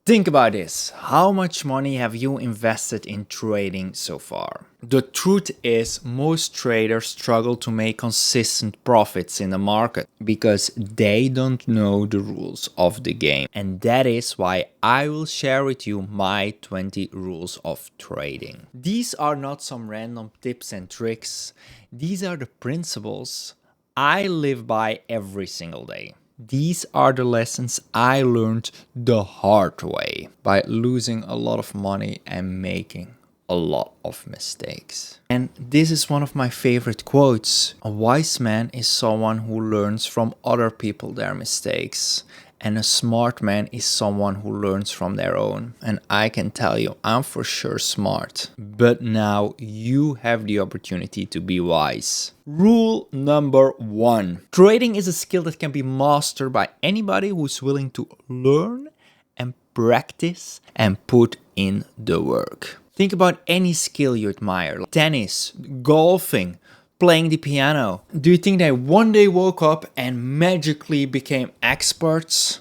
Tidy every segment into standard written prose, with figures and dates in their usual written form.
Think about this. How much money have you invested in trading so far? The truth is, most traders struggle to make consistent profits in the market because they don't know the rules of the game. And that is why I will share with you my 20 rules of trading. These are not some random tips and tricks. These are the principles I live by every single day. These are the lessons I learned the hard way by losing a lot of money and making a lot of mistakes. And this is one of my favorite quotes. A wise man is someone who learns from other people their mistakes. And a smart man is someone who learns from their own. And I can tell you, I'm for sure smart. But now you have the opportunity to be wise. Rule number 1. Trading is a skill that can be mastered by anybody who's willing to learn and practice and put in the work. Think about any skill you admire, like tennis, golfing, playing the piano. Do you think they one day woke up and magically became experts?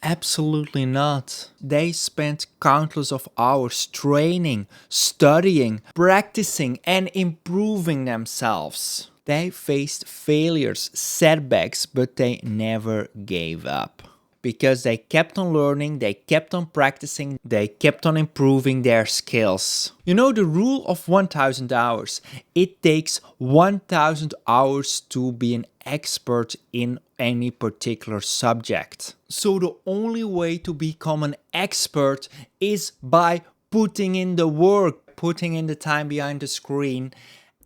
Absolutely not. They spent countless of hours training, studying, practicing, and improving themselves. They faced failures, setbacks, but they never gave up. Because they kept on learning, they kept on practicing, they kept on improving their skills. You know the rule of 1000 hours. It takes 1000 hours to be an expert in any particular subject. So the only way to become an expert is by putting in the work, putting in the time behind the screen,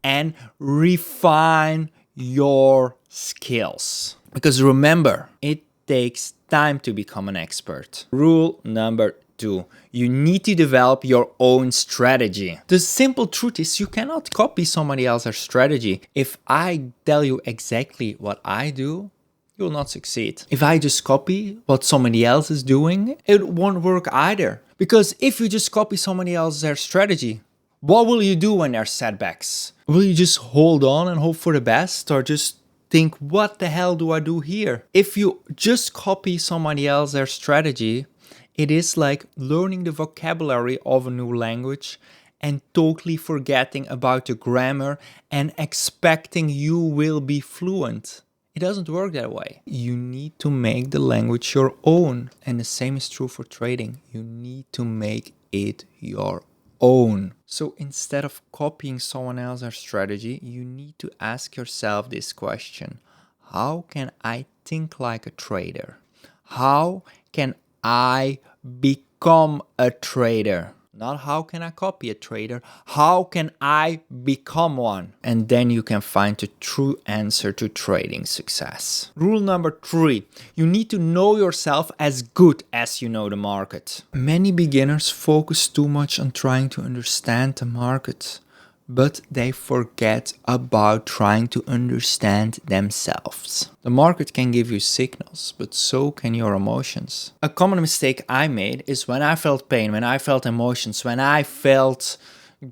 and refine your skills. Because remember, it takes time to become an expert. Rule number 2. You need to develop your own strategy. The simple truth is you cannot copy somebody else's strategy. If I tell you exactly what I do, you will not succeed. If I just copy what somebody else is doing, it won't work either. Because if you just copy somebody else's strategy, what will you do when there are setbacks? Will you just hold on and hope for the best, or just think, what the hell do I do here? If you just copy somebody else's strategy, it is like learning the vocabulary of a new language and totally forgetting about the grammar and expecting you will be fluent. It doesn't work that way. You need to make the language your own. And the same is true for trading. You need to make it your own. So instead of copying someone else's strategy, you need to ask yourself this question. How can I think like a trader? How can I become a trader? Not how can I copy a trader, how can I become one? And then you can find the true answer to trading success. Rule number 3, you need to know yourself as good as you know the market. Many beginners focus too much on trying to understand the market, but they forget about trying to understand themselves. The market can give you signals, but so can your emotions. A common mistake I made is when I felt pain, when I felt emotions, when I felt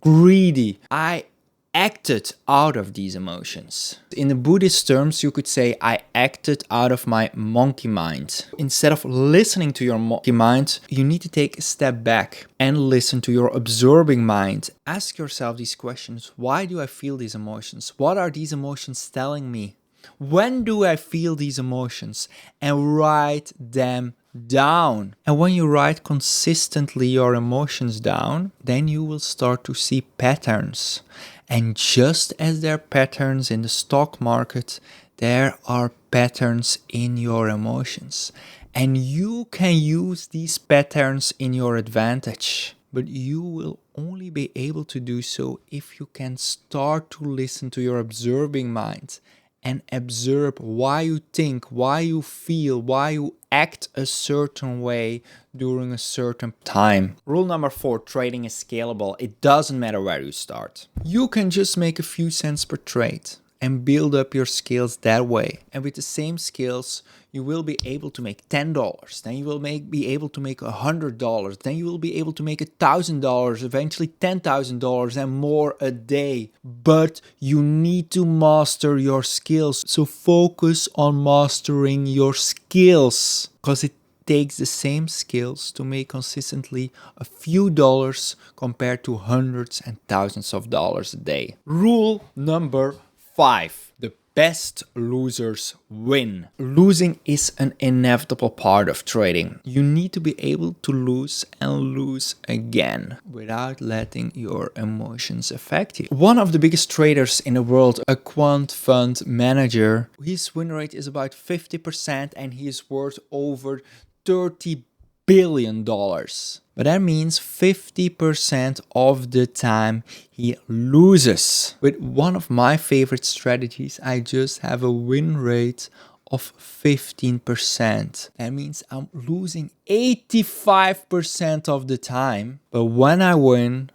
greedy, I acted out of these emotions. In the Buddhist terms, you could say I acted out of my monkey mind. Instead of listening to your monkey mind, you need to take a step back and listen to your observing mind. Ask yourself these questions. Why do I feel these emotions? What are these emotions telling me? When do I feel these emotions? And write them down. And when you write consistently your emotions down, then you will start to see patterns. And just as there are patterns in the stock market, there are patterns in your emotions. And you can use these patterns in your advantage. But you will only be able to do so if you can start to listen to your observing mind and observe why you think, why you feel, why you act a certain way during a certain time. Rule number 4, trading is scalable. It doesn't matter where you start. You can just make a few cents per trade and build up your skills that way. And with the same skills, you will be able to make $10. Then you will be able to make $100. Then you will be able to make $1,000, eventually $10,000 and more a day. But you need to master your skills. So focus on mastering your skills, because it takes the same skills to make consistently a few dollars compared to hundreds and thousands of dollars a day. Rule number 5. The best losers win. Losing is an inevitable part of trading. You need to be able to lose and lose again without letting your emotions affect you. One of the biggest traders in the world, a quant fund manager, his win rate is about 50% and he is worth over $30 billion. But that means 50% of the time he loses. With one of my favorite strategies, I just have a win rate of 15%. That means I'm losing 85% of the time. But when I win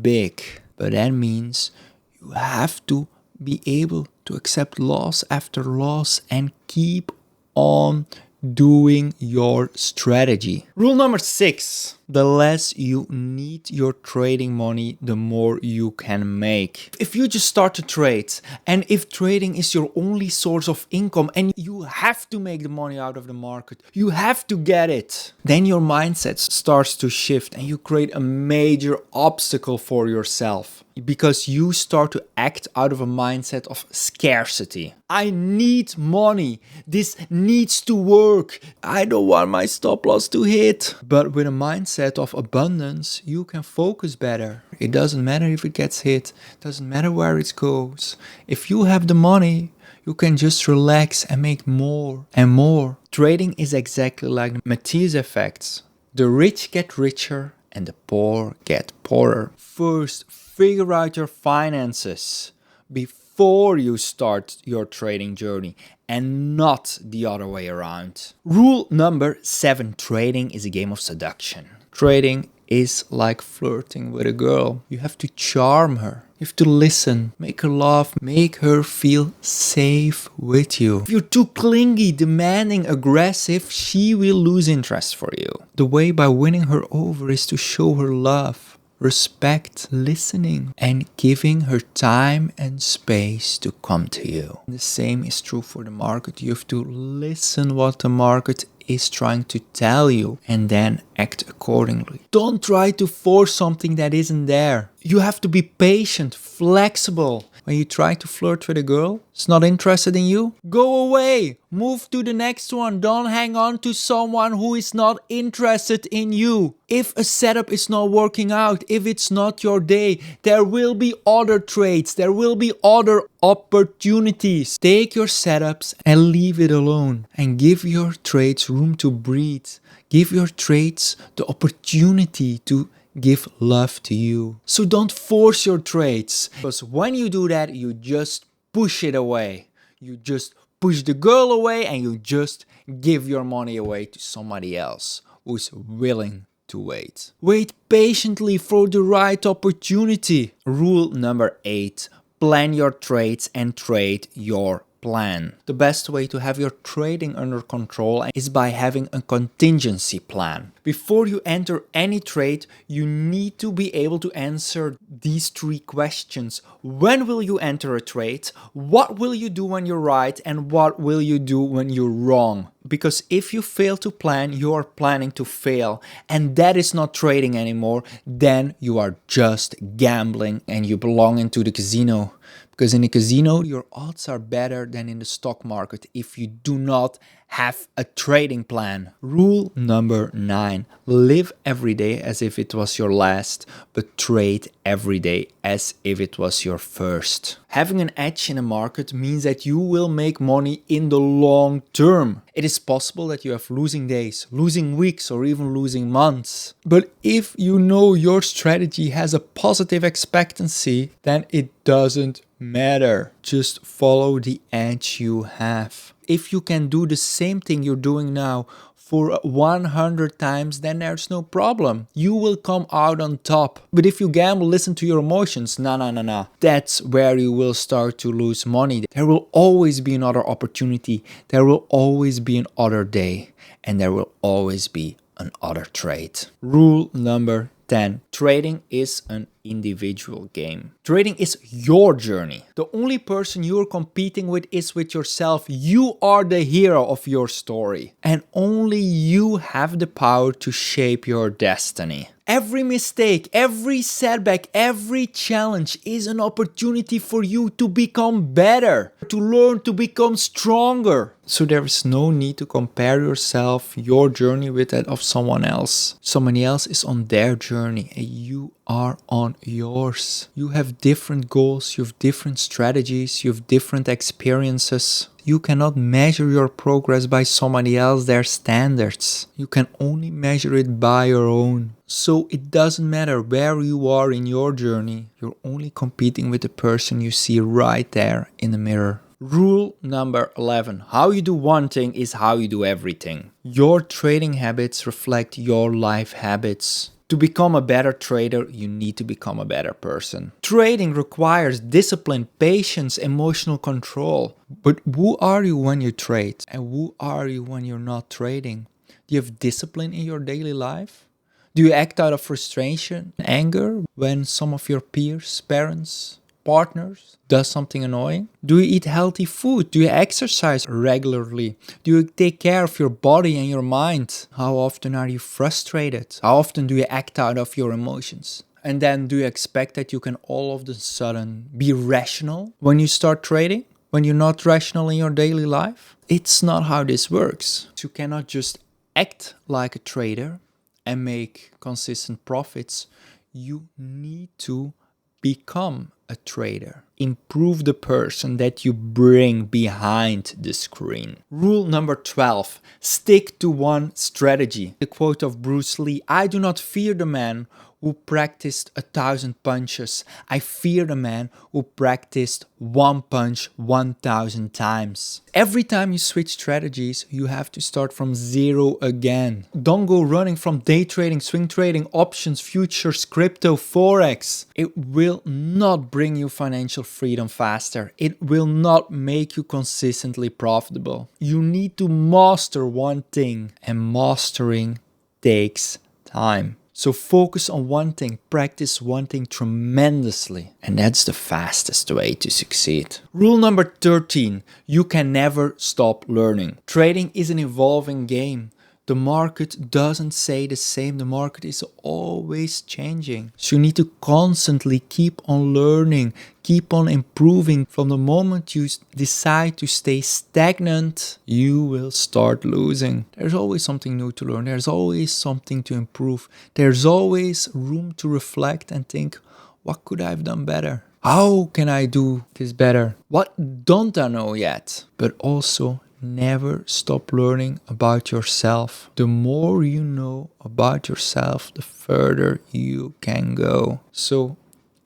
big. But that means you have to be able to accept loss after loss and keep on doing your strategy. Rule number 6. The less you need your trading money, the more you can make. If you just start to trade, and if trading is your only source of income and you have to make the money out of the market, you have to get it, then your mindset starts to shift and you create a major obstacle for yourself. Because you start to act out of a mindset of scarcity. I need money. This needs to work. I don't want my stop loss to hit. But with a mindset of abundance, you can focus better. It doesn't matter if it gets hit. It doesn't matter where it goes. If you have the money, you can just relax and make more and more. Trading is exactly like Matisse effects. The rich get richer and the poor get poorer. First, figure out your finances before you start your trading journey and not the other way around. Rule number 7. Trading is a game of seduction. Trading is like flirting with a girl. You have to charm her. You have to listen, make her laugh, make her feel safe with you. If you're too clingy, demanding, aggressive, she will lose interest for you. The way by winning her over is to show her love, respect, listening, and giving her time and space to come to you. The same is true for the market. You have to listen what the market is trying to tell you and then act accordingly. Don't try to force something that isn't there. You have to be patient, flexible. When you try to flirt with a girl, it's not interested in you, go away. Move to the next one. Don't hang on to someone who is not interested in you. If a setup is not working out, if it's not your day, there will be other trades. There will be other opportunities. Take your setups and leave it alone. And give your trades room to breathe. Give your trades the opportunity to give love to you. So don't force your trades. Because when you do that, you just push it away. You just push the girl away and you just give your money away to somebody else who's willing to wait. Wait patiently for the right opportunity. Rule number 8. Plan your trades and trade your plan. The best way to have your trading under control is by having a contingency plan. Before you enter any trade, you need to be able to answer these 3 questions. When will you enter a trade? What will you do when you're right? And what will you do when you're wrong? Because if you fail to plan, you are planning to fail. And that is not trading anymore. Then you are just gambling and you belong into the casino. Because in the casino, your odds are better than in the stock market if you do not have a trading plan. Rule number 9. Live every day as if it was your last, but trade every day as if it was your first. Having an edge in a market means that you will make money in the long term. It is possible that you have losing days, losing weeks, or even losing months. But if you know your strategy has a positive expectancy, then it doesn't matter. Just follow the edge you have. If you can do the same thing you're doing now for 100 times, then there's no problem. You will come out on top. But if you gamble, listen to your emotions. No. That's where you will start to lose money. There will always be another opportunity. There will always be another day. And there will always be another trade. Rule number 10. Trading is an individual game. Trading is your journey. The only person you're competing with is with yourself. You are the hero of your story, and only you have the power to shape your destiny. Every mistake, every setback, every challenge is an opportunity for you to become better, to learn, to become stronger. So there is no need to compare yourself, your journey, with that of someone else. Somebody else is on their journey and you are on yours. You have different goals, you have different strategies, you have different experiences. You cannot measure your progress by somebody else, their standards. You can only measure it by your own. So it doesn't matter where you are in your journey, you're only competing with the person you see right there in the mirror. Rule number 11. How you do one thing is how you do everything. Your trading habits reflect your life habits. To become a better trader, you need to become a better person. Trading requires discipline, patience, emotional control. But who are you when you trade? And who are you when you're not trading? Do you have discipline in your daily life? Do you act out of frustration, anger when some of your peers, parents, partners does something annoying? Do you eat healthy food? Do you exercise regularly? Do you take care of your body and your mind? How often are you frustrated? How often do you act out of your emotions? And then do you expect that you can all of a sudden be rational when you start trading? When you're not rational in your daily life? It's not how this works. You cannot just act like a trader and make consistent profits. You need to become a trader. Improve the person that you bring behind the screen. Rule number 12. Stick to one strategy. The quote of Bruce Lee: "I do not fear the man who practiced 1,000 punches. I fear the man who practiced one punch 1,000 times." Every time you switch strategies, you have to start from zero again. Don't go running from day trading, swing trading, options, futures, crypto, forex. It will not bring you financial freedom faster. It will not make you consistently profitable. You need to master one thing, and mastering takes time. So focus on one thing, practice one thing tremendously, and that's the fastest way to succeed. Rule number 13, you can never stop learning. Trading is an evolving game. The market doesn't stay the same. The market is always changing. So you need to constantly keep on learning, keep on improving. From the moment you decide to stay stagnant, you will start losing. There's always something new to learn. There's always something to improve. There's always room to reflect and think, what could I have done better? How can I do this better? What don't I know yet? But also, never stop learning about yourself. The more you know about yourself, the further you can go. So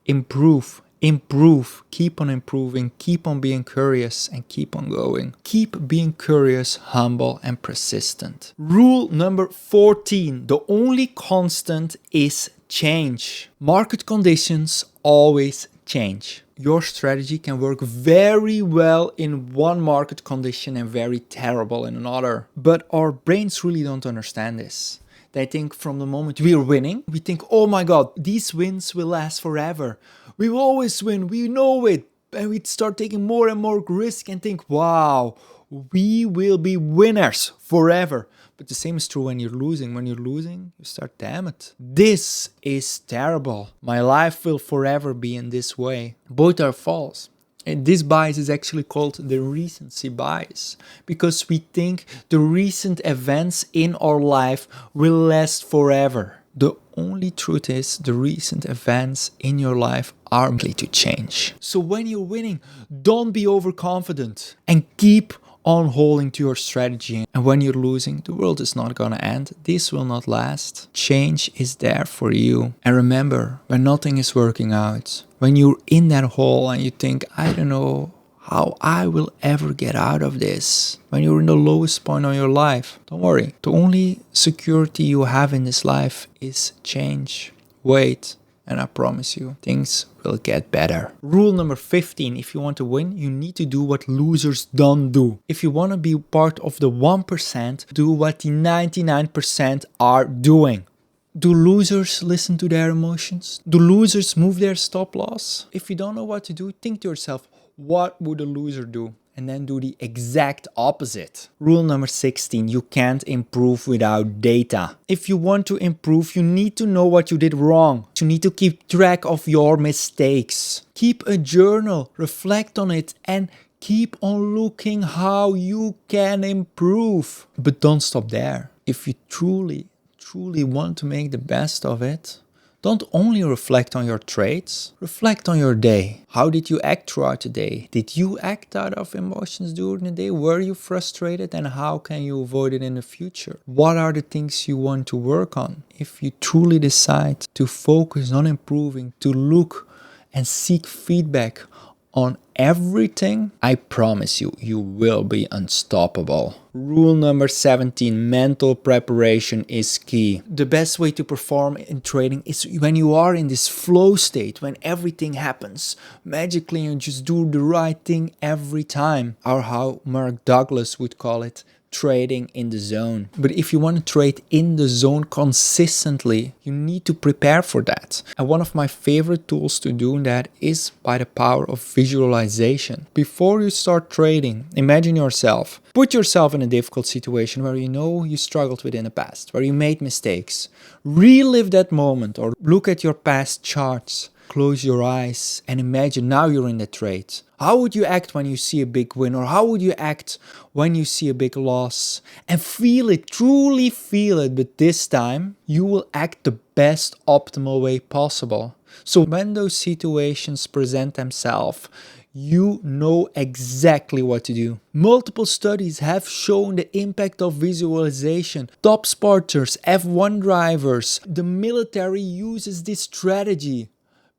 improve, keep on improving, keep on being curious, and keep on going. Keep being curious, humble, and persistent. Rule number 14, the only constant is change. Market conditions always change. Your strategy can work very well in one market condition and very terrible in another. But our brains really don't understand this. They think from the moment we are winning, we think, oh my God, these wins will last forever. We will always win, we know it. And we start taking more and more risk and think, wow, we will be winners forever. But the same is true when you're losing. When you're losing, you start, damn it, this is terrible. My life will forever be in this way. Both are false. And this bias is actually called the recency bias, because we think the recent events in our life will last forever. The only truth is the recent events in your life are likely to change. So when you're winning, don't be overconfident and keep on holding to your strategy. And when you're losing, the world is not gonna end. This will not last. Change is there for you. And remember, when nothing is working out, when you're in that hole and you think, I don't know how I will ever get out of this, when you're in the lowest point of your life, don't worry. The only security you have in this life is change. Wait. And I promise you, things will get better. Rule number 15, if you want to win, you need to do what losers don't do. If you want to be part of the 1%, do what the 99% are doing. Do losers listen to their emotions? Do losers move their stop loss? If you don't know what to do, think to yourself, what would a loser do? And then do the exact opposite. Rule number 16, you can't improve without data. If you want to improve, you need to know what you did wrong. You need to keep track of your mistakes. Keep a journal, reflect on it, and keep on looking how you can improve. But don't stop there. If you truly want to make the best of it, don't only reflect on your trades, reflect on your day. How did you act throughout the day? Did you act out of emotions during the day? Were you frustrated, and how can you avoid it in the future? What are the things you want to work on? If you truly decide to focus on improving, to look and seek feedback on everything, I promise you, you will be unstoppable. Rule number 17, mental preparation is key. The best way to perform in trading is when you are in this flow state, when everything happens magically and just do the right thing every time, or how Mark Douglas would call it, trading in the zone. But if you want to trade in the zone consistently, you need to prepare for that. And one of my favorite tools to do that is by the power of visualization. Before you start trading, imagine yourself. Put yourself in a difficult situation where you know you struggled with in the past, where you made mistakes. Relive that moment or look at your past charts. Close your eyes and imagine now you're in the trade. How would you act when you see a big win, or how would you act when you see a big loss? And feel it, truly feel it, but this time you will act the best optimal way possible. So when those situations present themselves, you know exactly what to do. Multiple studies have shown the impact of visualization. Top sporters, F1 drivers, the military uses this strategy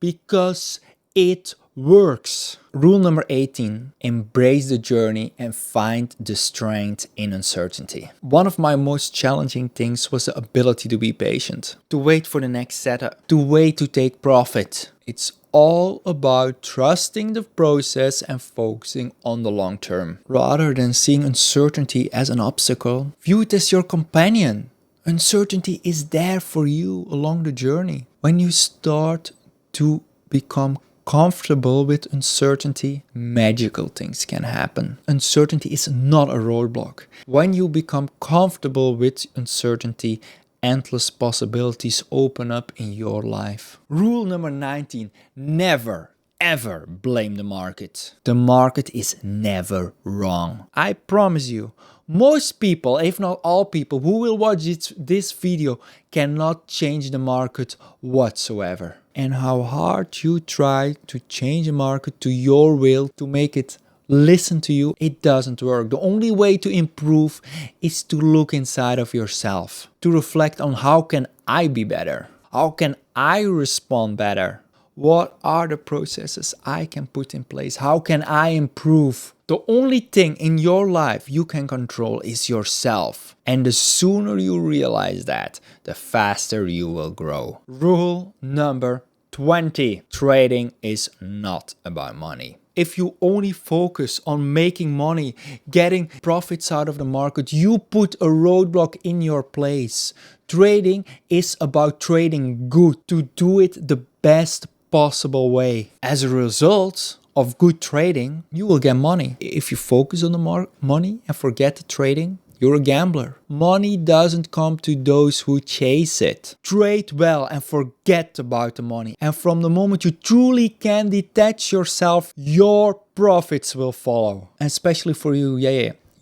because it works. Rule number 18, embrace the journey and find the strength in uncertainty. One of my most challenging things was the ability to be patient, to wait for the next setup, to wait to take profit. It's all about trusting the process and focusing on the long term. Rather than seeing uncertainty as an obstacle, view it as your companion. Uncertainty is there for you along the journey. When you start to become comfortable with uncertainty, magical things can happen. Uncertainty is not a roadblock. When you become comfortable with uncertainty, endless possibilities open up in your life. Rule number 19, never ever blame the market. The market is never wrong. I promise you, most people, if not all people who will watch this video cannot change the market whatsoever. And how hard you try to change the market to your will, to make it listen to you, it doesn't work. The only way to improve is to look inside of yourself, to reflect on how can I be better? How can I respond better? What are the processes I can put in place? How can I improve? The only thing in your life you can control is yourself. And the sooner you realize that, the faster you will grow. Rule number 20. Trading is not about money. If you only focus on making money, getting profits out of the market, you put a roadblock in your place. Trading is about trading good, to do it the best possible way. As a result of good trading, you will get money. If you focus on the money and forget the trading, you're a gambler. Money doesn't come to those who chase it. Trade well and forget about the money. And from the moment you truly can detach yourself, your profits will follow. And especially for you,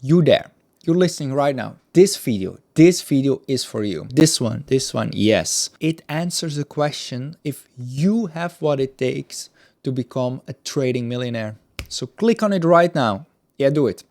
you there. You're listening right now. This video is for you. This one, yes. It answers the question if you have what it takes to become a trading millionaire. So click on it right now. Yeah, do it.